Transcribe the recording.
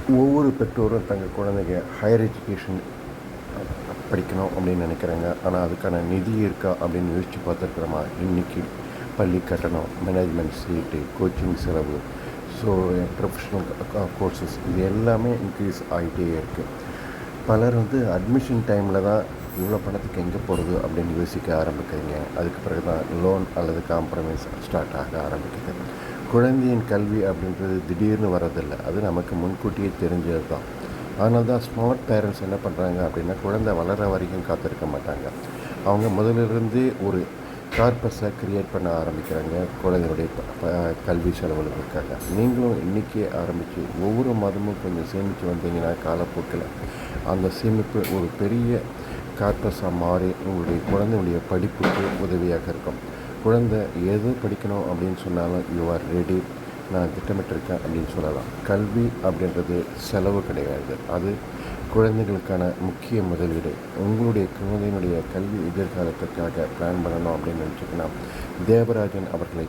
ஒவ்வொரு பெற்றோரும் தங்கள் குழந்தைங்க ஹையர் எஜுகேஷன் படிக்கணும் அப்படின்னு நினைக்கிறாங்க. ஆனால் அதுக்கான நிதி இருக்கா அப்படின்னு யோசித்து பார்த்துருக்குறோமா? இன்றைக்கி பள்ளி கட்டணம், மேனேஜ்மெண்ட் சீட்டு, கோச்சிங் செலவு, ஸோ ப்ரொஃபஷ்னல் கோர்சஸ் இது எல்லாமே இன்க்ரீஸ் ஆகிட்டே இருக்குது. பலர் அட்மிஷன் டைமில் தான் இவ்வளோ பணத்துக்கு எங்கே போகிறது அப்படின்னு யோசிக்க ஆரம்பிக்கிறீங்க. அதுக்கு பிறகு தான் லோன் அல்லது காம்ப்ரமைஸ் ஸ்டார்ட் ஆக ஆரம்பிக்குது. குழந்தையின் கல்வி அப்படின்றது திடீர்னு வரதில்லை, அது நமக்கு முன்கூட்டியே தெரிஞ்சது தான். அதனால தான் ஸ்மார்ட் பேரண்ட்ஸ் என்ன பண்ணுறாங்க அப்படின்னா, குழந்தை வளர வரைக்கும் காத்திருக்க மாட்டாங்க. அவங்க முதலிலிருந்தே ஒரு கார்பஸை க்ரியேட் பண்ண ஆரம்பிக்கிறாங்க குழந்தையுடைய கல்வி செலவுகளுக்காக. நீங்களும் இன்றைக்கே ஆரம்பித்து ஒவ்வொரு மாதமும் கொஞ்சம் சேமித்து வந்தீங்கன்னா காலப்போக்கில் அந்த சேமிப்பு ஒரு பெரிய கார்பஸாக மாறி உங்களுடைய குழந்தையுடைய படிப்புக்கு உதவியாக இருக்கும். குழந்தை எது படிக்கணும் அப்படின்னு சொன்னாலும் யூ ஆர் ரெடி, நான் திட்டமிட்டிருக்கேன் அப்படின்னு சொல்லலாம். கல்வி அப்படின்றது செலவு கிடையாது, அது குழந்தைகளுக்கான முக்கிய முதலீடு. உங்களுடைய குழந்தையினுடைய கல்வி எதிர்காலத்திற்காக பிளான் பண்ணணும் அப்படின்னு நினச்சிங்கன்னா தேவராஜன் அவர்களை